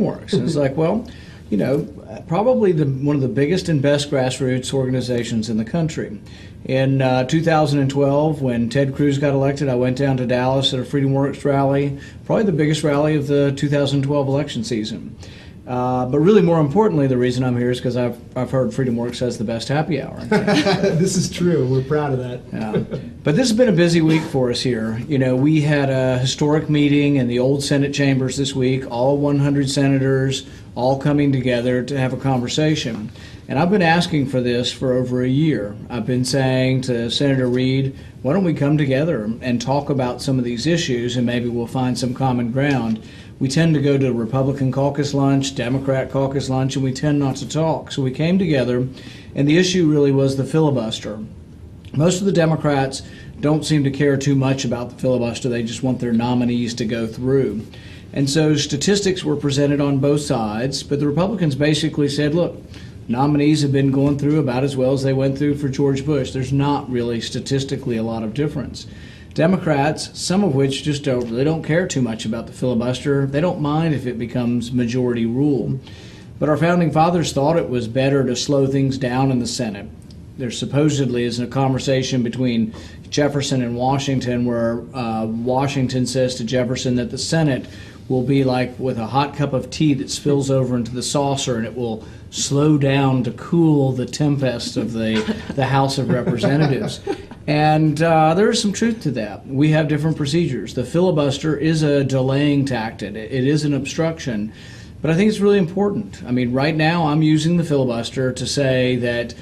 FreedomWorks. And it's like, well, probably one of the biggest and best grassroots organizations in the country. In 2012, when Ted Cruz got elected, I went down to Dallas at a FreedomWorks rally, probably the biggest rally of the 2012 election season. But really, more importantly, the reason I'm here is because I've heard FreedomWorks has the best happy hour. This is true. We're proud of that. But this has been a busy week for us here. We had a historic meeting in the old Senate chambers this week, all 100 senators all coming together to have a conversation. And I've been asking for this for over a year. I've been saying to Senator Reid, why don't we come together and talk about some of these issues and maybe we'll find some common ground. We tend to go to Republican caucus lunch, Democrat caucus lunch, and we tend not to talk. So we came together, and the issue really was the filibuster. Most of the Democrats don't seem to care too much about the filibuster. They just want their nominees to go through. And so statistics were presented on both sides, but the Republicans basically said, look, nominees have been going through about as well as they went through for George Bush. There's not really statistically a lot of difference. Democrats, some of which just really don't care too much about the filibuster. They don't mind if it becomes majority rule. But our founding fathers thought it was better to slow things down in the Senate. There supposedly is a conversation between Jefferson and Washington where Washington says to Jefferson that the Senate will be like with a hot cup of tea that spills over into the saucer, and it will slow down to cool the tempest of the House of Representatives. And there is some truth to that. We have different procedures. The filibuster is a delaying tactic. It is an obstruction. But I think it's really important. I mean, right now I'm using the filibuster to say that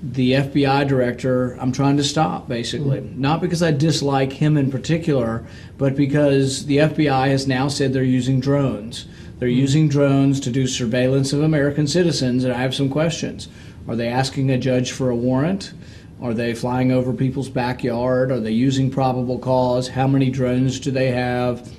the FBI director, I'm trying to stop, basically. Not because I dislike him in particular, but because the FBI has now said they're using drones. They're using drones to do surveillance of American citizens, and I have some questions. Are they asking a judge for a warrant? Are they flying over people's backyard? Are they using probable cause? How many drones do they have?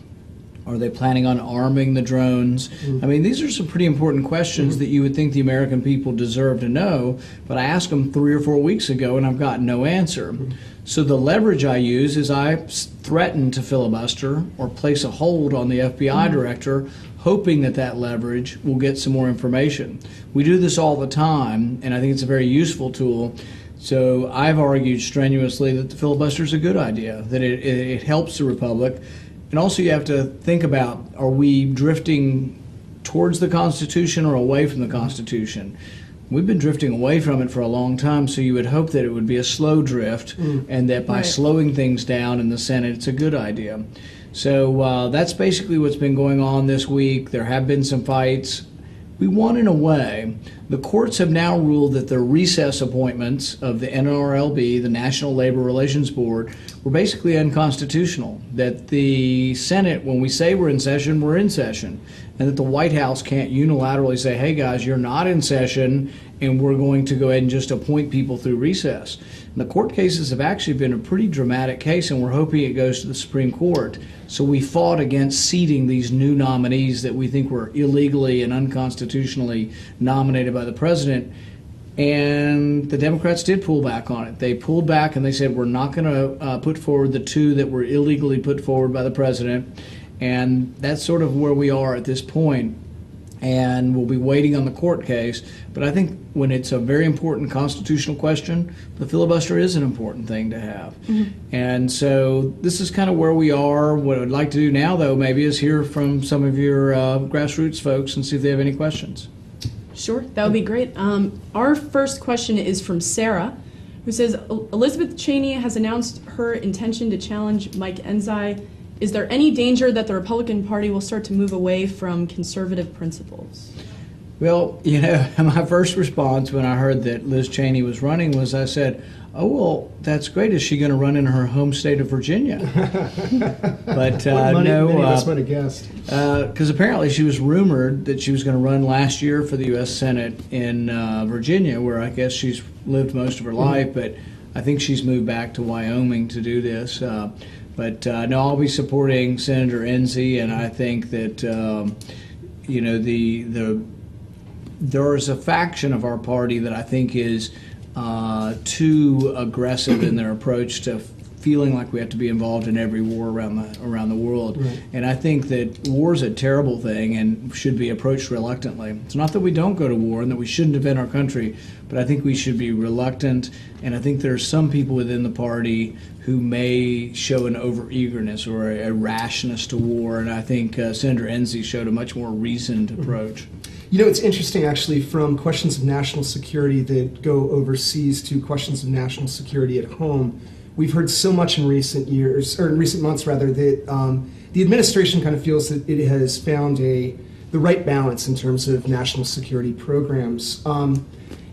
Are they planning on arming the drones? I mean, these are some pretty important questions that you would think the American people deserve to know, but I asked them 3 or 4 weeks ago and I've gotten no answer. So the leverage I use is I threaten to filibuster or place a hold on the FBI director, hoping that that leverage will get some more information. We do this all the time, and I think it's a very useful tool. So I've argued strenuously that the filibuster is a good idea, that it helps the Republic. And also you have to think about, are we drifting towards the Constitution or away from the Constitution? We've been drifting away from it for a long time, so you would hope that it would be a slow drift and that by slowing things down in the Senate, it's a good idea. So that's basically what's been going on this week. There have been some fights. We won in a way. The courts have now ruled that the recess appointments of the NLRB, the National Labor Relations Board, were basically unconstitutional. That the Senate, when we say we're in session, and that the White House can't unilaterally say, hey guys, you're not in session, and we're going to go ahead and just appoint people through recess. And the court cases have actually been a pretty dramatic case, and we're hoping it goes to the Supreme Court. So we fought against seating these new nominees that we think were illegally and unconstitutionally nominated by the president. And the Democrats did pull back on it. They pulled back and they said, we're not going to put forward the two that were illegally put forward by the president. And that's sort of where we are at this point. And we'll be waiting on the court case. But I think when it's a very important constitutional question, the filibuster is an important thing to have. And so this is kind of where we are. What I'd like to do now, though, maybe is hear from some of your grassroots folks and see if they have any questions. Sure, that would be great. Our first question is from Sarah, who says, Elizabeth Cheney has announced her intention to challenge Mike Enzi. Is there any danger that the Republican Party will start to move away from conservative principles? Well, my first response when I heard that Liz Cheney was running was I said, oh, well, that's great. Is she going to run in her home state of Virginia? But no. Many of us might have guessed. Because apparently she was rumored that she was going to run last year for the U.S. Senate in Virginia, where I guess she's lived most of her life. But I think she's moved back to Wyoming to do this. But no, I'll be supporting Senator Enzi, and I think that there is a faction of our party that I think is too aggressive in their approach to feeling like we have to be involved in every war around the world. Right. And I think that war is a terrible thing and should be approached reluctantly. It's not that we don't go to war and that we shouldn't defend our country, but I think we should be reluctant. And I think there are some people within the party who may show an overeagerness or a rashness to war. And I think Senator Enzi showed a much more reasoned approach. You know, it's interesting, actually, from questions of national security that go overseas to questions of national security at home. We've heard so much in recent years, or in recent months, rather, that the administration kind of feels that it has found the right balance in terms of national security programs.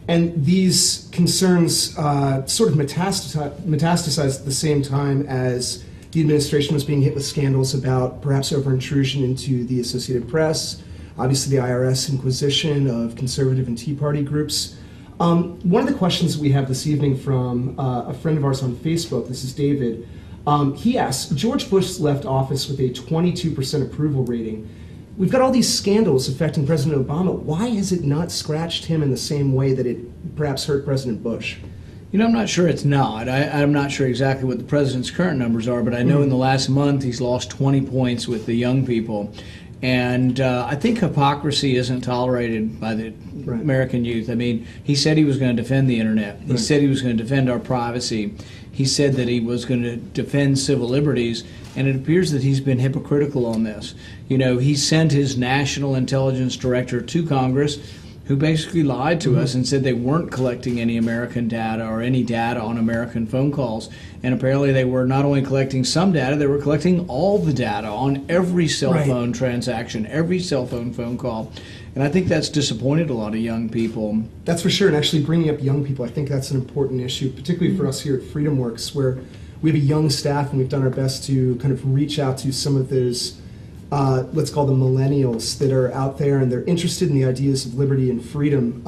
And these concerns sort of metastasized at the same time as the administration was being hit with scandals about perhaps over-intrusion into the Associated Press, obviously the IRS inquisition of conservative and Tea Party groups. One of the questions we have this evening from a friend of ours on Facebook, this is David, he asks, George Bush left office with a 22% approval rating. We've got all these scandals affecting President Obama. Why has it not scratched him in the same way that it perhaps hurt President Bush? You know, I'm not sure it's not. I'm not sure exactly what the president's current numbers are, but I know in the last month he's lost 20 points with the young people. And I think hypocrisy isn't tolerated by the American youth. I mean, he said he was going to defend the internet. He said he was going to defend our privacy. He said that he was going to defend civil liberties, and it appears that he's been hypocritical on this. You know, he sent his national intelligence director to Congress, who basically lied to us and said they weren't collecting any American data or any data on American phone calls. And apparently they were not only collecting some data, they were collecting all the data on every cell phone transaction, every cell phone call. And I think that's disappointed a lot of young people. That's for sure. And actually bringing up young people, I think that's an important issue, particularly for us here at FreedomWorks, where we have a young staff and we've done our best to kind of reach out to some of those let's call them millennials that are out there and they're interested in the ideas of liberty and freedom.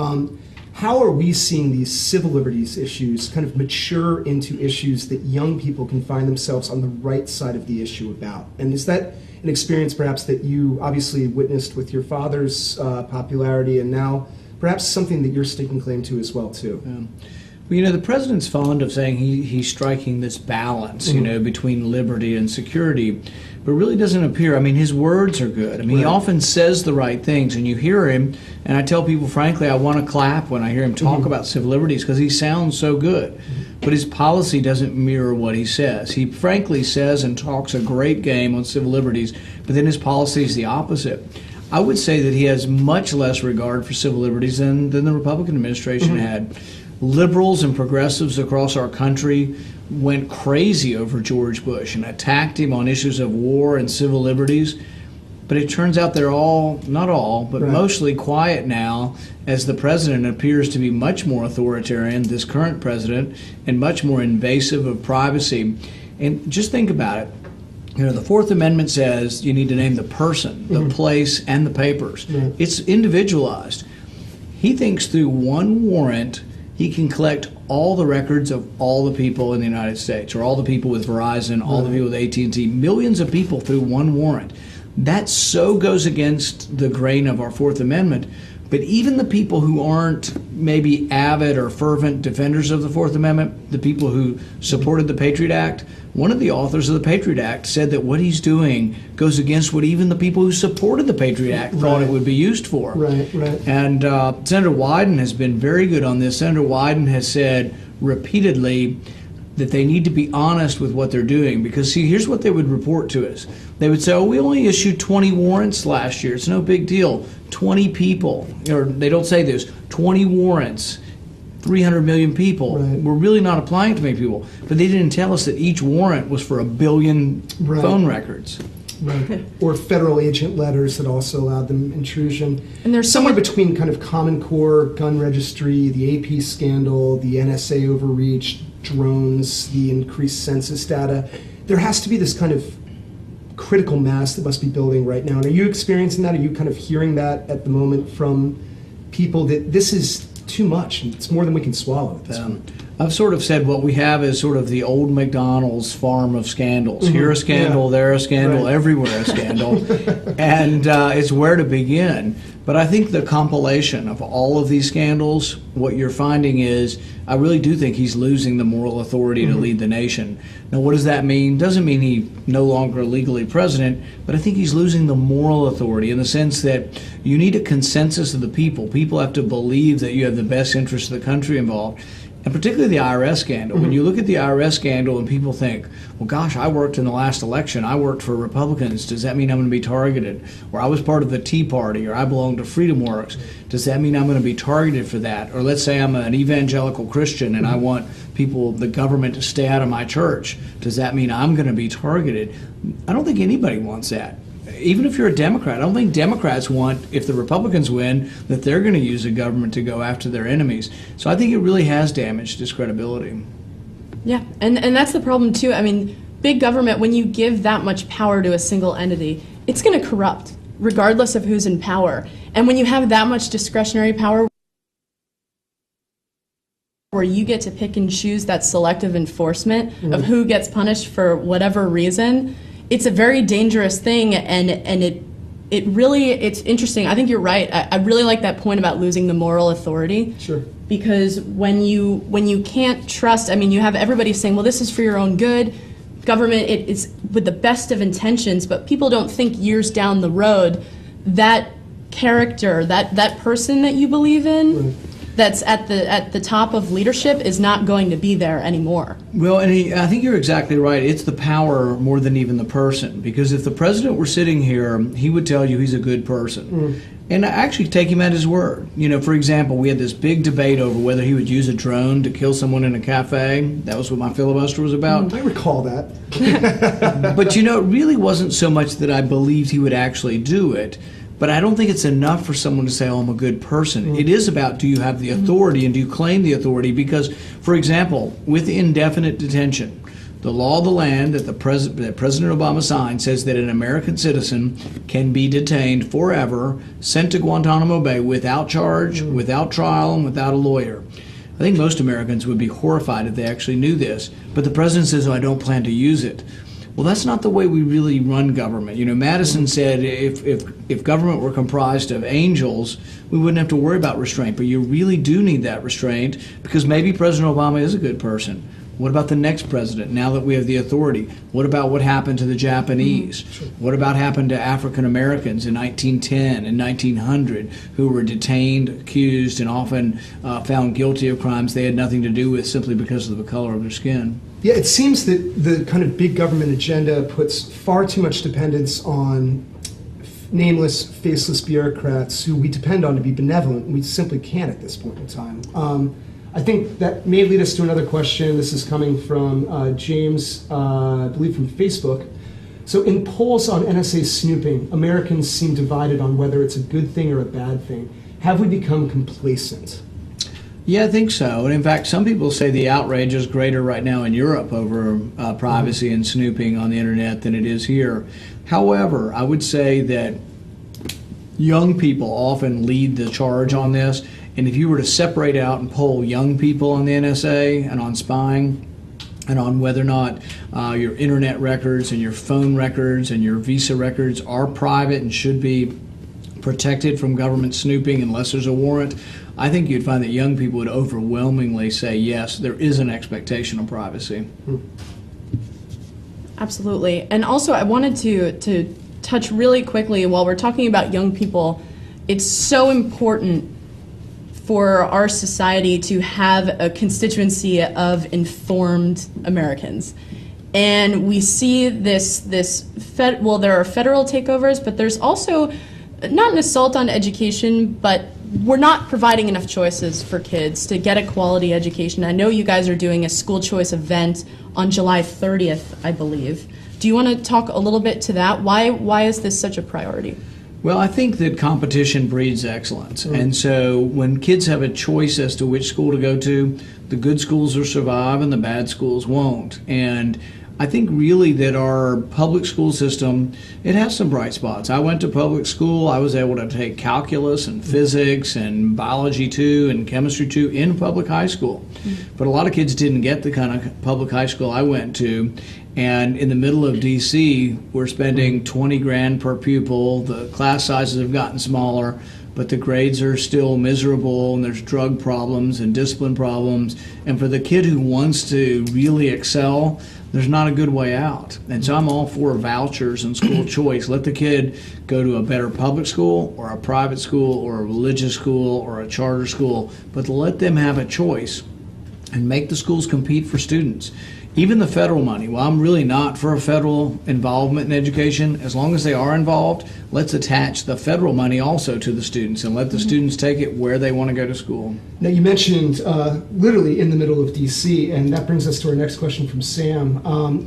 How are we seeing these civil liberties issues kind of mature into issues that young people can find themselves on the right side of the issue about? And is that an experience perhaps that you obviously witnessed with your father's popularity and now perhaps something that you're staking claim to as well too? Well, you know, the president's fond of saying he's striking this balance, you know, between liberty and security, but really doesn't appear. I mean, his words are good. I mean, he often says the right things, and you hear him, and I tell people, frankly, I want to clap when I hear him talk about civil liberties because he sounds so good. But his policy doesn't mirror what he says. He frankly says and talks a great game on civil liberties, but then his policy is the opposite. I would say that he has much less regard for civil liberties than the Republican administration had. Liberals and progressives across our country went crazy over George Bush and attacked him on issues of war and civil liberties. But it turns out they're all, not all, but mostly quiet now as the president appears to be much more authoritarian, this current president, and much more invasive of privacy. And just think about it. You know, the Fourth Amendment says you need to name the person, the place, and the papers. It's individualized. He thinks through one warrant he can collect all the records of all the people in the United States, or all the people with Verizon, all the people with AT&T, millions of people through one warrant. That so goes against the grain of our Fourth Amendment. But even the people who aren't maybe avid or fervent defenders of the Fourth Amendment, the people who supported the Patriot Act, one of the authors of the Patriot Act said that what he's doing goes against what even the people who supported the Patriot Act thought it would be used for. And Senator Wyden has been very good on this. Senator Wyden has said repeatedly that they need to be honest with what they're doing. Because, see, here's what they would report to us. They would say, oh, we only issued 20 warrants last year. It's no big deal. 20 people, or they don't say this, 20 warrants, 300 million people. We're really not applying to many people. But they didn't tell us that each warrant was for 1 billion phone records. Or federal agent letters that also allowed them intrusion. And there's somewhere between kind of Common Core, gun registry, the AP scandal, the NSA overreach, drones, the increased census data. There has to be this kind of critical mass that must be building right now. And are you experiencing that? Are you kind of hearing that at the moment from people that this is too much and it's more than we can swallow at this point? I've sort of said what we have is sort of the old McDonald's farm of scandals. Here a scandal, there a scandal, everywhere a scandal. And it's where to begin. But I think the compilation of all of these scandals, what you're finding is, I really do think he's losing the moral authority to lead the nation. Now, what does that mean? Doesn't mean he's no longer legally president, but I think he's losing the moral authority in the sense that you need a consensus of the people. People have to believe that you have the best interest of the country involved. And particularly the IRS scandal. When you look at the IRS scandal and people think, well, gosh, I worked in the last election. I worked for Republicans. Does that mean I'm going to be targeted? Or I was part of the Tea Party, or I belong to FreedomWorks. Does that mean I'm going to be targeted for that? Or let's say I'm an evangelical Christian and I want the government to stay out of my church. Does that mean I'm going to be targeted? I don't think anybody wants that. Even if you're a Democrat, I don't think Democrats want, if the Republicans win, that they're going to use the government to go after their enemies. So I think it really has damaged his credibility. Yeah, and that's the problem too. I mean, big government, when you give that much power to a single entity, it's going to corrupt, regardless of who's in power. And when you have that much discretionary power, where you get to pick and choose that selective enforcement of who gets punished for whatever reason, it's a very dangerous thing, and it's interesting. I think you're right. I really like that point about losing the moral authority. Sure. Because when you can't trust, I mean, you have everybody saying, well, this is for your own good. Government, it's with the best of intentions, but people don't think years down the road that character, that person that you believe in, that's at the top of leadership is not going to be there anymore. Well, and I think you're exactly right. It's the power more than even the person. Because if the president were sitting here, he would tell you he's a good person. And I actually take him at his word. You know, for example, we had this big debate over whether he would use a drone to kill someone in a cafe. That was what my filibuster was about. I recall that. But, you know, it really wasn't so much that I believed he would actually do it. But I don't think it's enough for someone to say, oh, I'm a good person. It is about, do you have the authority and do you claim the authority? Because, for example, with indefinite detention, the law of the land that President Obama signed says that an American citizen can be detained forever, sent to Guantanamo Bay without charge, without trial, and without a lawyer. I think most Americans would be horrified if they actually knew this. But the president says, oh, I don't plan to use it. Well, that's not the way we really run government. You know, Madison said if government were comprised of angels, we wouldn't have to worry about restraint. But you really do need that restraint because maybe President Obama is a good person. What about the next president, now that we have the authority? What about what happened to the Japanese? What about happened to African Americans in 1910 and 1900 who were detained, accused, and often found guilty of crimes they had nothing to do with simply because of the color of their skin? Yeah, it seems that the kind of big government agenda puts far too much dependence on nameless, faceless bureaucrats who we depend on to be benevolent. We simply can't at this point in time. I think that may lead us to another question. This is coming from James, I believe from Facebook. So in polls on NSA snooping, Americans seem divided on whether it's a good thing or a bad thing. Have we become complacent? Yeah, I think so. And in fact, some people say the outrage is greater right now in Europe over privacy and snooping on the internet than it is here. However, I would say that young people often lead the charge on this. And if you were to separate out and poll young people on the NSA and on spying and on whether or not your internet records and your phone records and your visa records are private and should be protected from government snooping unless there's a warrant, I think you'd find that young people would overwhelmingly say, yes, there is an expectation of privacy. Absolutely. And also I wanted to touch really quickly, while we're talking about young people, it's so important for our society to have a constituency of informed Americans. And we see there are federal takeovers, but there's also not an assault on education, but we're not providing enough choices for kids to get a quality education. I know you guys are doing a school choice event on July 30th, I believe. Do you want to talk a little bit to that? Why is this such a priority? Well, I think that competition breeds excellence. And so when kids have a choice as to which school to go to, the good schools will survive and the bad schools won't. And I think really that our public school system, it has some bright spots. I went to public school. I was able to take calculus and physics and biology 2 and chemistry 2 in public high school. But a lot of kids didn't get the kind of public high school I went to. And in the middle of DC, we're spending 20 grand per pupil. The class sizes have gotten smaller, but the grades are still miserable, and there's drug problems and discipline problems. And for the kid who wants to really excel, there's not a good way out. And so I'm all for vouchers and school choice. Let the kid go to a better public school or a private school or a religious school or a charter school, but let them have a choice and make the schools compete for students. Even the federal money, well, I'm really not for a federal involvement in education. As long as they are involved, let's attach the federal money also to the students and let the students take it where they want to go to school. Now, you mentioned literally in the middle of D.C., and that brings us to our next question from Sam.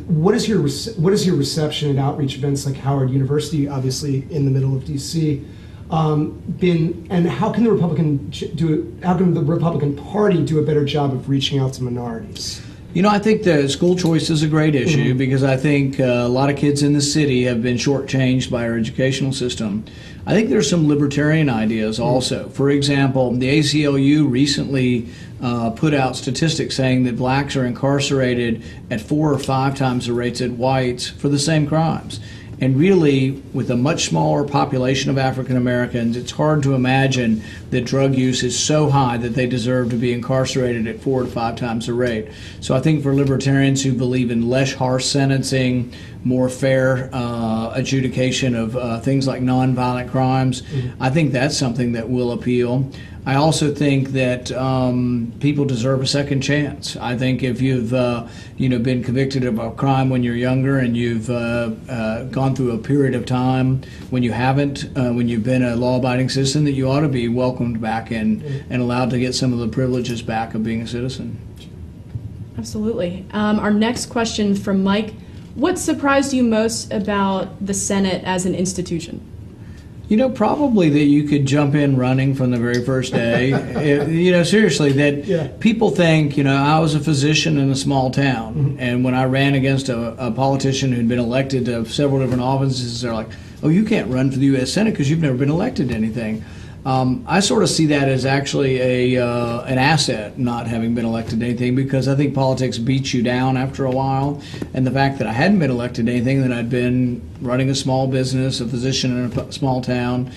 What is your reception at outreach events like Howard University, obviously in the middle of D.C., been, and how can the Republican Party do a better job of reaching out to minorities? You know, I think the school choice is a great issue because I think a lot of kids in the city have been shortchanged by our educational system. I think there's some libertarian ideas also. For example, the ACLU recently put out statistics saying that blacks are incarcerated at 4 or 5 times the rates as whites for the same crimes. And really, with a much smaller population of African Americans, it's hard to imagine that drug use is so high that they deserve to be incarcerated at 4 to 5 times the rate. So I think for libertarians who believe in less harsh sentencing, more fair adjudication of things like nonviolent crimes, I think that's something that will appeal. I also think that people deserve a second chance. I think if you've been convicted of a crime when you're younger and you've gone through a period of time when you haven't, when you've been a law-abiding citizen, that you ought to be welcomed back and allowed to get some of the privileges back of being a citizen. Absolutely. Our next question from Mike. What surprised you most about the Senate as an institution? You know, probably that you could jump in running from the very first day. Seriously, that people think, I was a physician in a small town, and when I ran against a politician who'd been elected to several different offices, they're like, oh, you can't run for the U.S. Senate because you've never been elected to anything. I sort of see that as actually an asset, not having been elected to anything, because I think politics beats you down after a while. And the fact that I hadn't been elected to anything, that I'd been running a small business, a physician in a small town,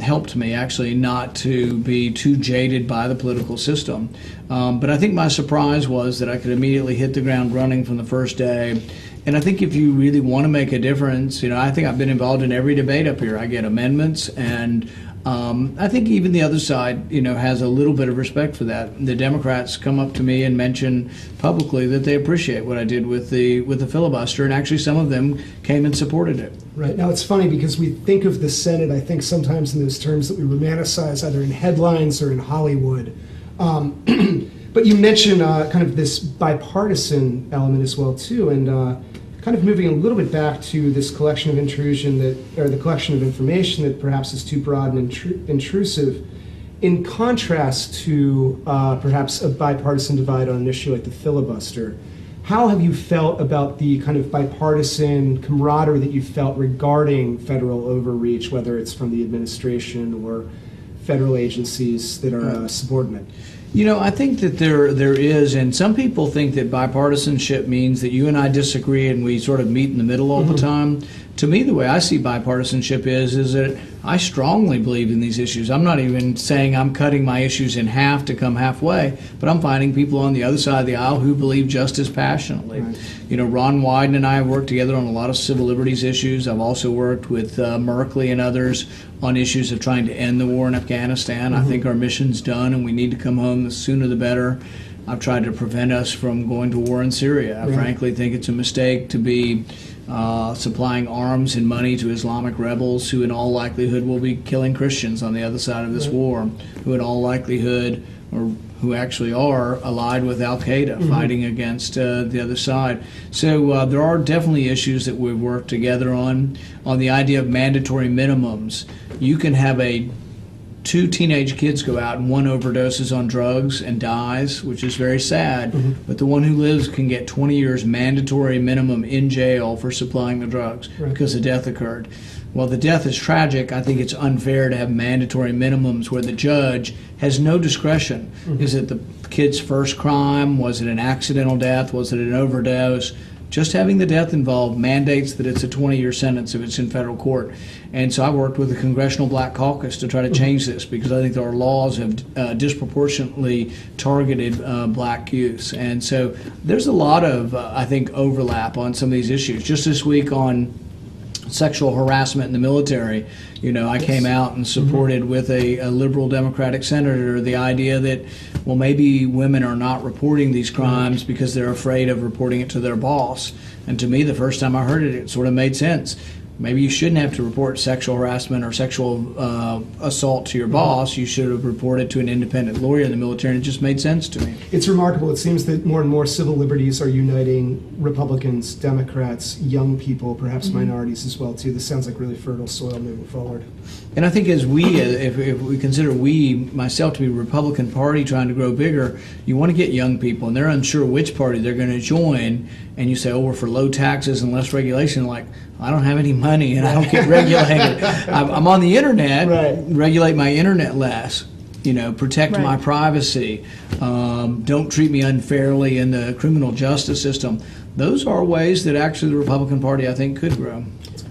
helped me actually not to be too jaded by the political system. But I think my surprise was that I could immediately hit the ground running from the first day. And I think if you really want to make a difference, I think I've been involved in every debate up here. I get amendments, and I think even the other side, has a little bit of respect for that. The Democrats come up to me and mention publicly that they appreciate what I did with the filibuster, and actually some of them came and supported it. Right. Now, it's funny because we think of the Senate, I think sometimes in those terms that we romanticize either in headlines or in Hollywood. But you mentioned kind of this bipartisan element as well, too, and kind of moving a little bit back to this collection of the collection of information that perhaps is too broad and intrusive, in contrast to perhaps a bipartisan divide on an issue like the filibuster. How have you felt about the kind of bipartisan camaraderie that you felt regarding federal overreach, whether it's from the administration or federal agencies that are subordinate? I think that there is, and some people think that bipartisanship means that you and I disagree and we sort of meet in the middle all the time. To me, the way I see bipartisanship is that I strongly believe in these issues. I'm not even saying I'm cutting my issues in half to come halfway, but I'm finding people on the other side of the aisle who believe just as passionately. Right. Ron Wyden and I have worked together on a lot of civil liberties issues. I've also worked with Merkley and others on issues of trying to end the war in Afghanistan. I think our mission's done and we need to come home, the sooner the better. I've tried to prevent us from going to war in Syria. I frankly think it's a mistake to be supplying arms and money to Islamic rebels who in all likelihood will be killing Christians on the other side of this war, who in all likelihood, or who actually are allied with Al-Qaeda, fighting against the other side. So there are definitely issues that we've worked together on the idea of mandatory minimums. You can have a 2 teenage kids go out and one overdoses on drugs and dies, which is very sad, but the one who lives can get 20 years mandatory minimum in jail for supplying the drugs because a death occurred. Well, the death is tragic. I think it's unfair to have mandatory minimums where the judge has no discretion. Is it the kid's first crime? Was it an accidental death? Was it an overdose? Just having the death involved mandates that it's a 20-year sentence if it's in federal court. And so I worked with the Congressional Black Caucus to try to change this because I think our laws have disproportionately targeted black youths. And so there's a lot of, I think, overlap on some of these issues. Just this week on sexual harassment in the military, I came out and supported with a liberal Democratic senator the idea that, well, maybe women are not reporting these crimes because they're afraid of reporting it to their boss. And to me, the first time I heard it, it sort of made sense. Maybe you shouldn't have to report sexual harassment or sexual assault to your boss. You should have reported to an independent lawyer in the military, and it just made sense to me. It's remarkable. It seems that more and more civil liberties are uniting Republicans, Democrats, young people, perhaps minorities as well, too. This sounds like really fertile soil moving forward. And I think as if we consider myself to be a Republican Party trying to grow bigger, you want to get young people, and they're unsure which party they're going to join, and you say, oh, we're for low taxes and less regulation. Like, I don't have any money and I don't get regulated. I'm on the internet, regulate my internet less, protect my privacy, don't treat me unfairly in the criminal justice system. Those are ways that actually the Republican Party, I think, could grow.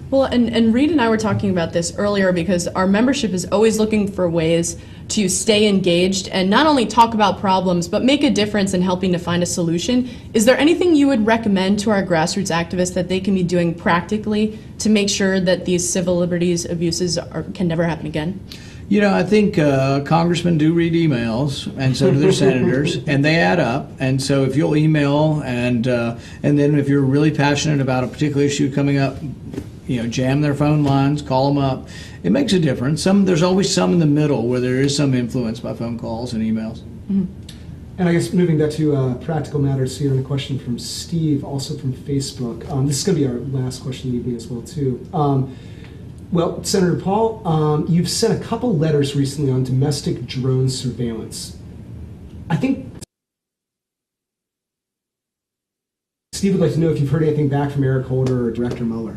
Well, and Reed and I were talking about this earlier because our membership is always looking for ways to stay engaged and not only talk about problems, but make a difference in helping to find a solution. Is there anything you would recommend to our grassroots activists that they can be doing practically to make sure that these civil liberties abuses can never happen again? I think congressmen do read emails, and so do their senators, and they add up. And so if you'll email, and then if you're really passionate about a particular issue coming up, jam their phone lines, call them up. It makes a difference. There's always some in the middle where there is some influence by phone calls and emails. And I guess moving back to practical matters here, and a question from Steve, also from Facebook. This is going to be our last question of the evening as well, too. Well, Senator Paul, you've sent a couple letters recently on domestic drone surveillance. I think Steve would like to know if you've heard anything back from Eric Holder or Director Mueller.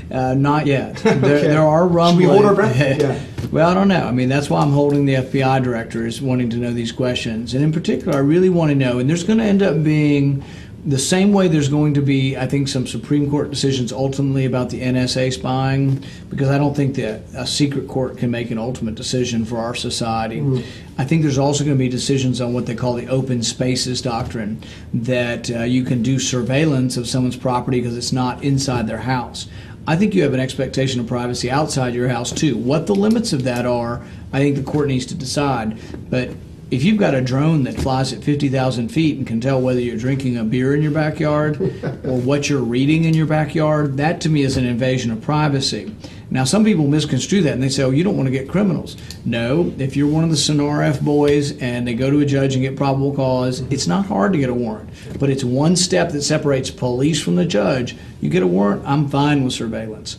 Not yet. There are rumblings. Should we hold our breath? Yeah. Well, I don't know. I mean, that's why I'm holding the FBI director, is wanting to know these questions. And in particular, I really want to know, and there's going to end up being the same way there's going to be, I think, some Supreme Court decisions ultimately about the NSA spying, because I don't think that a secret court can make an ultimate decision for our society. I think there's also going to be decisions on what they call the open spaces doctrine, that you can do surveillance of someone's property because it's not inside their house. I think you have an expectation of privacy outside your house, too. What the limits of that are, I think the court needs to decide. But if you've got a drone that flies at 50,000 feet and can tell whether you're drinking a beer in your backyard or what you're reading in your backyard, that to me is an invasion of privacy. Now, some people misconstrue that and they say, oh, you don't want to get criminals. No, if you're one of the Sonar F boys and they go to a judge and get probable cause, it's not hard to get a warrant. But it's one step that separates police from the judge. You get a warrant, I'm fine with surveillance.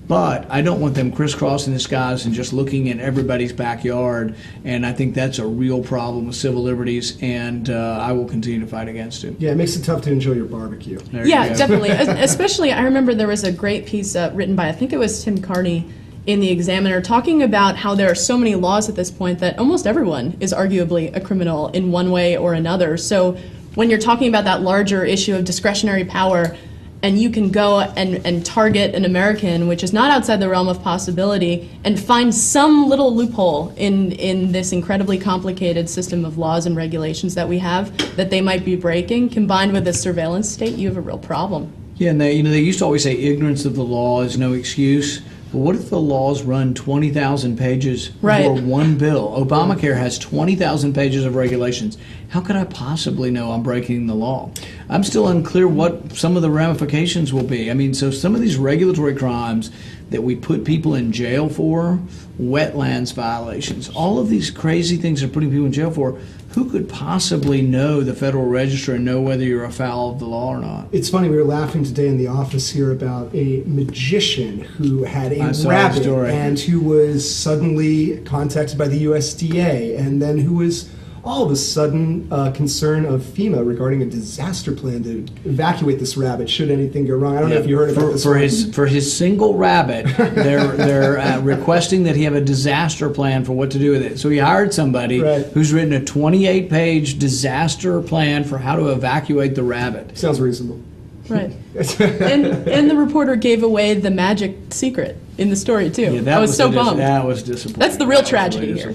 But I don't want them crisscrossing the skies and just looking in everybody's backyard, and I think that's a real problem with civil liberties, and I will continue to fight against it. Yeah, it makes it tough to enjoy your barbecue. Yeah, definitely. Especially, I remember there was a great piece written by, I think it was Tim Carney, in the Examiner, talking about how there are so many laws at this point that almost everyone is arguably a criminal in one way or another. So when you're talking about that larger issue of discretionary power, and you can go and target an American, which is not outside the realm of possibility, and find some little loophole in this incredibly complicated system of laws and regulations that we have that they might be breaking, combined with a surveillance state, you have a real problem. Yeah, and they used to always say ignorance of the law is no excuse. But what if the laws run 20,000 pages for one bill? Obamacare has 20,000 pages of regulations. How could I possibly know I'm breaking the law? I'm still unclear what some of the ramifications will be. I mean, so some of these regulatory crimes that we put people in jail for, wetlands violations, all of these crazy things they're putting people in jail for, who could possibly know the Federal Register and know whether you're afoul of the law or not? It's funny, we were laughing today in the office here about a magician who had a I saw the rabbit story. and who was suddenly contacted by the USDA, and then who was all of a sudden concern of FEMA regarding a disaster plan to evacuate this rabbit should anything go wrong. I don't know if you heard about this. For his single rabbit, they're requesting that he have a disaster plan for what to do with it. So he hired somebody who's written a 28-page disaster plan for how to evacuate the rabbit. Sounds reasonable. Right. and the reporter gave away the magic secret in the story, too. Yeah, that I was so bummed. That was disappointing. That's the real tragedy here.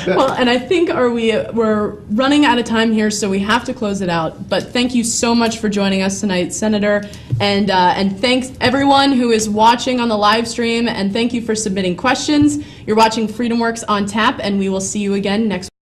Well, and I think we're running out of time here, so we have to close it out. But thank you so much for joining us tonight, Senator. And thanks everyone who is watching on the live stream, and thank you for submitting questions. You're watching FreedomWorks on Tap, and we will see you again next week.